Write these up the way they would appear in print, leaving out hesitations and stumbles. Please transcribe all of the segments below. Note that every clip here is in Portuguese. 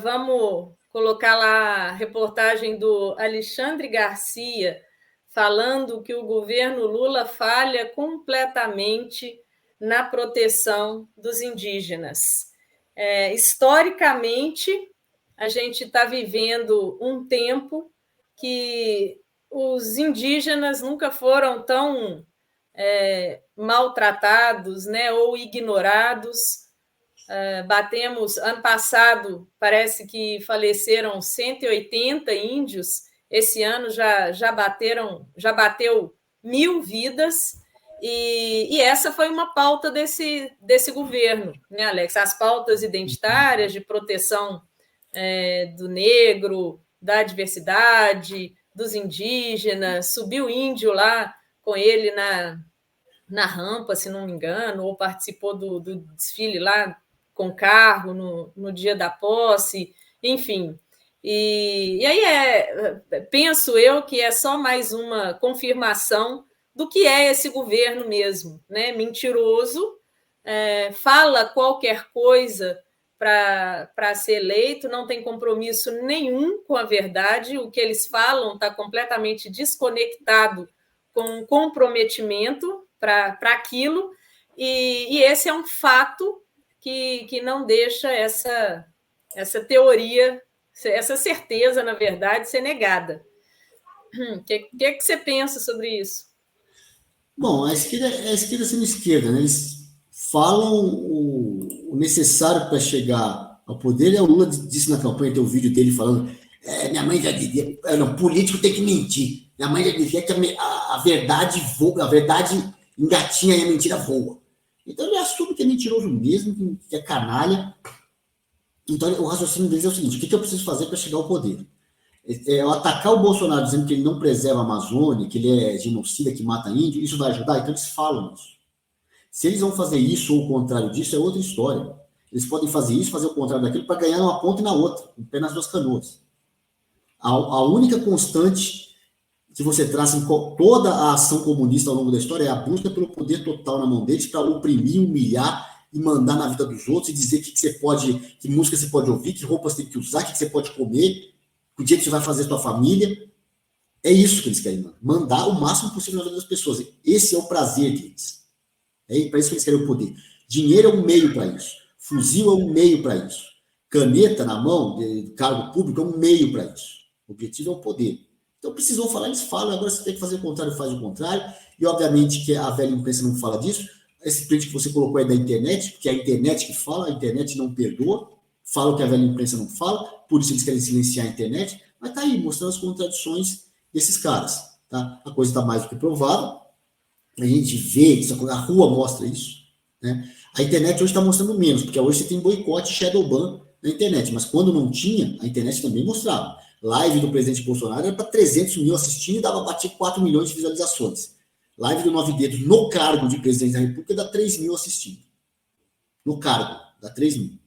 Vamos colocar lá a reportagem do Alexandre Garcia, falando que o governo Lula falha completamente na proteção dos indígenas. Historicamente, a gente está vivendo um tempo que os indígenas nunca foram tão maltratados, né, ou ignorados. Batemos, ano passado, parece que faleceram 180 índios, esse ano já bateu 1.000 vidas, e essa foi uma pauta desse governo, né, Alex? As pautas identitárias de proteção do negro, da diversidade, dos indígenas, subiu índio lá com ele na rampa, se não me engano, ou participou do desfile lá com carro no dia da posse, enfim. E aí penso eu que é só mais uma confirmação do que é esse governo mesmo, né? Mentiroso, fala qualquer coisa para ser eleito, não tem compromisso nenhum com a verdade, o que eles falam está completamente desconectado com comprometimento para aquilo, e esse é um fato que não deixa essa teoria, essa certeza, na verdade, ser negada. O que você pensa sobre isso? Bom, a esquerda sendo esquerda, né? Eles falam o necessário para chegar ao poder. O Lula disse na campanha, tem o vídeo dele falando: minha mãe já dizia, não, político tem que mentir. Minha mãe já dizia que a verdade voa, a verdade engatinha e a mentira voa. Então ele assume que é mentiroso mesmo, que é canalha. Então o raciocínio deles é o seguinte: o que eu preciso fazer para chegar ao poder? Atacar o Bolsonaro dizendo que ele não preserva a Amazônia, que ele é genocida, que mata índio, isso vai ajudar? Então eles falam isso. Se eles vão fazer isso ou o contrário disso, é outra história. Eles podem fazer isso, fazer o contrário daquilo, para ganhar uma ponta e na outra, um pé nas duas canoas. A única constante que você traça em toda a ação comunista ao longo da história é a busca pelo poder total na mão deles para oprimir, humilhar e mandar na vida dos outros e dizer que música você pode ouvir, que roupas tem que usar, o que você pode comer, o dia que você vai fazer sua família. É isso que eles querem, mandar o máximo possível na vida das pessoas. Esse é o prazer deles. É para isso que eles querem o poder. Dinheiro é um meio para isso. Fuzil é um meio para isso. Caneta na mão, de cargo público, é um meio para isso. O objetivo é o poder. Então precisou falar, eles falam, agora você tem que fazer o contrário, faz o contrário. E obviamente que a velha imprensa não fala disso. Esse print que você colocou aí da internet, porque é a internet que fala, a internet não perdoa, fala o que a velha imprensa não fala, por isso eles querem silenciar a internet, mas tá aí, mostrando as contradições desses caras. Tá? A coisa está mais do que provada, a gente vê, a rua mostra isso. Né? A internet hoje está mostrando menos, porque hoje você tem boicote shadowban na internet, mas quando não tinha, a internet também mostrava. Live do presidente Bolsonaro era para 300 mil assistindo e batia 4 milhões de visualizações. Live do Nove Dedos no cargo de presidente da República dá 3 mil assistindo. No cargo, dá 3 mil.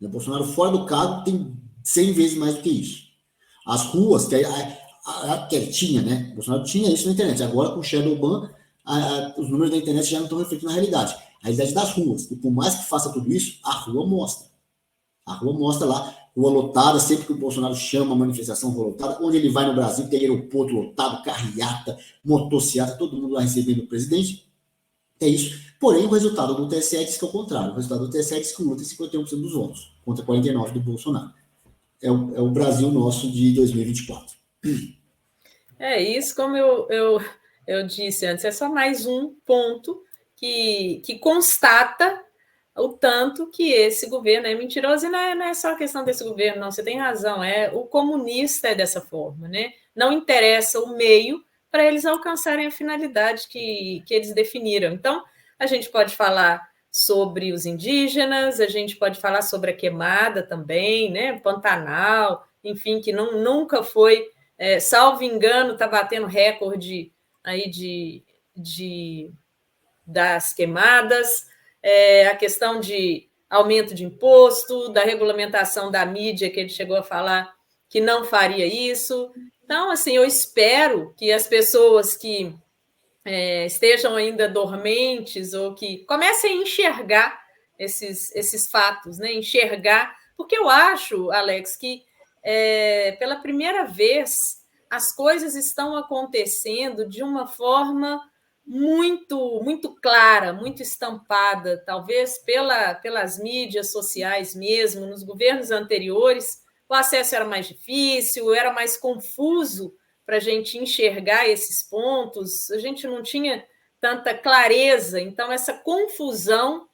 O Bolsonaro fora do cargo tem 100 vezes mais do que isso. As ruas, que tinha, né? O Bolsonaro tinha isso na internet. Agora, com o Shadowban, os números da internet já não estão refletindo a realidade. A realidade das ruas. E por mais que faça tudo isso, a rua mostra. A rua mostra lá, rua lotada, sempre que o Bolsonaro chama a manifestação, rua lotada. Onde ele vai no Brasil, tem aeroporto lotado, carreata, motociata, todo mundo lá recebendo o presidente. É isso. Porém, o resultado do TSE diz que é o contrário. O resultado do TSE diz que o Lula tem 51% dos votos, contra 49% do Bolsonaro. É o Brasil nosso de 2024. É isso, como eu disse antes, é só mais um ponto que constata o tanto que esse governo é mentiroso, e não é só a questão desse governo, não, você tem razão, o comunista é dessa forma, né? Não interessa o meio para eles alcançarem a finalidade que eles definiram. Então, a gente pode falar sobre os indígenas, a gente pode falar sobre a queimada também, né? Pantanal, enfim, que nunca foi, salvo engano, está batendo recorde aí das queimadas, a questão de aumento de imposto, da regulamentação da mídia, que ele chegou a falar que não faria isso. Então, assim, eu espero que as pessoas que estejam ainda dormentes ou que comecem a enxergar esses fatos, né? Enxergar Porque eu acho, Alex, que pela primeira vez as coisas estão acontecendo de uma forma muito, muito clara, muito estampada, talvez pelas mídias sociais mesmo. Nos governos anteriores, o acesso era mais difícil, era mais confuso para a gente enxergar esses pontos, a gente não tinha tanta clareza, então essa confusão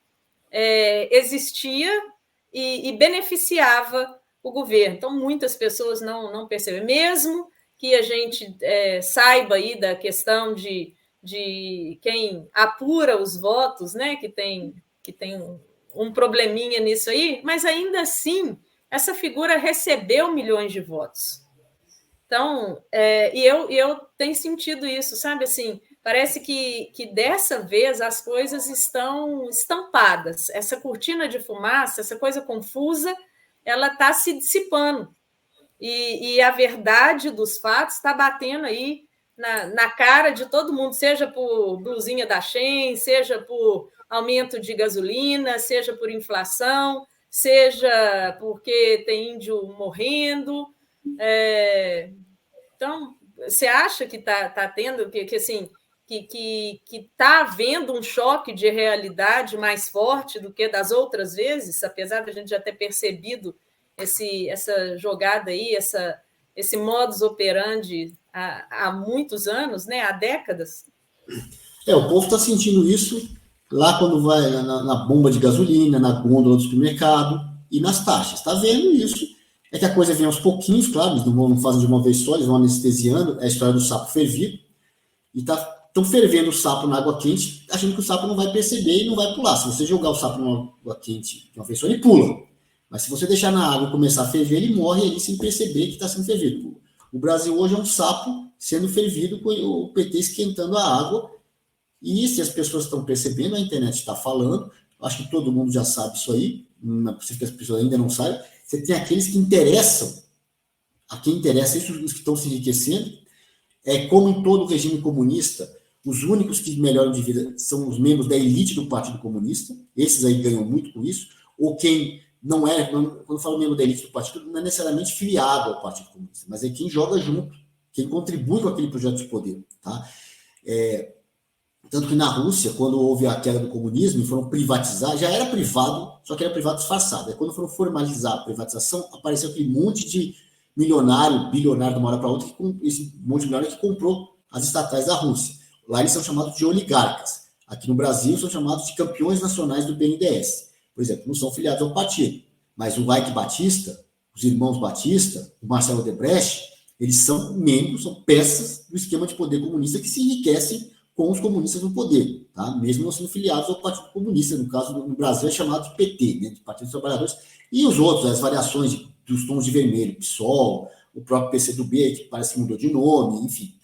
existia e beneficiava o governo. Então, muitas pessoas não percebem, mesmo que a gente saiba aí da questão de quem apura os votos, né, que tem um probleminha nisso aí, mas ainda assim, essa figura recebeu milhões de votos. Então, eu tenho sentido isso, sabe, assim, parece que dessa vez as coisas estão estampadas, essa cortina de fumaça, essa coisa confusa, ela está se dissipando, e a verdade dos fatos está batendo aí na cara de todo mundo, seja por blusinha da Shein, seja por aumento de gasolina, seja por inflação, seja porque tem índio morrendo. Então, você acha que está tendo, que assim, que está havendo um choque de realidade mais forte do que das outras vezes, apesar de a gente já ter percebido essa jogada aí, esse modus operandi há muitos anos, né? Há décadas? O povo está sentindo isso lá quando vai na bomba de gasolina, na gôndola do supermercado e nas taxas. Está vendo isso? É que a coisa vem aos pouquinhos, claro, eles não fazem de uma vez só, eles vão anestesiando. É a história do sapo fervido. E estão fervendo o sapo na água quente, achando que o sapo não vai perceber e não vai pular. Se você jogar o sapo na água quente de uma vez só, ele pula. Mas se você deixar na água e começar a ferver, ele morre ali sem perceber que está sendo fervido. O Brasil hoje é um sapo sendo fervido com o PT esquentando a água. E se as pessoas estão percebendo, a internet está falando, acho que todo mundo já sabe isso aí, não é possível que as pessoas ainda não saibam. Você tem aqueles que interessam, a quem interessa, isso, os que estão se enriquecendo. Como em todo regime comunista, os únicos que melhoram de vida são os membros da elite do Partido Comunista, esses aí ganham muito com isso, ou quem não é, quando eu falo membro da elite do partido, não é necessariamente filiado ao Partido Comunista, mas é quem joga junto, quem contribui com aquele projeto de poder. Tá? Tanto que na Rússia, quando houve a queda do comunismo e foram privatizar, já era privado, só que era privado disfarçado. Aí, quando foram formalizar a privatização, apareceu aquele monte de milionário, bilionário de uma hora para outra, esse monte de milionário que comprou as estatais da Rússia. Lá eles são chamados de oligarcas. Aqui no Brasil são chamados de campeões nacionais do BNDES. Por exemplo, não são filiados ao partido. Mas o Ike Batista, os irmãos Batista, o Marcelo Odebrecht, eles são membros, são peças do esquema de poder comunista que se enriquecem com os comunistas no poder, tá? Mesmo não sendo filiados ao Partido Comunista, no caso no Brasil é chamado de PT, né? De Partido dos Trabalhadores, e os outros, as variações dos tons de vermelho, PSOL, o próprio PCdoB, que parece que mudou de nome, enfim.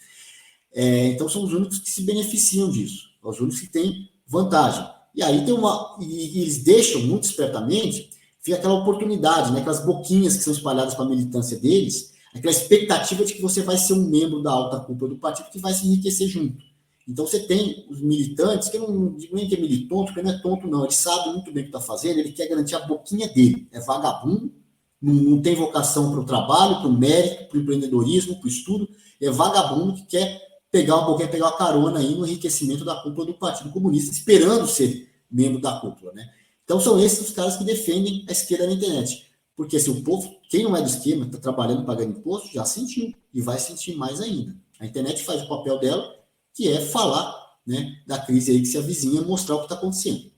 Então são os únicos que se beneficiam disso, os únicos que têm vantagem. E aí tem e eles deixam muito espertamente, fica aquela oportunidade, né? Aquelas boquinhas que são espalhadas para a militância deles, aquela expectativa de que você vai ser um membro da alta cúpula do partido que vai se enriquecer junto. Então, você tem os militantes, que eu não digo nem que é militonto, porque não é tonto, não. Ele sabe muito bem o que está fazendo, ele quer garantir a boquinha dele. É vagabundo, não tem vocação para o trabalho, para o mérito, para o empreendedorismo, para o estudo. É vagabundo que quer pegar uma boquinha, pegar uma carona aí no enriquecimento da cúpula do Partido Comunista, esperando ser membro da cúpula, né? Então, são esses os caras que defendem a esquerda na internet. Porque se o povo, quem não é do esquema, está trabalhando, pagando imposto, já sentiu e vai sentir mais ainda. A internet faz o papel dela, que é falar, né, da crise aí que se avizinha, mostrar o que está acontecendo.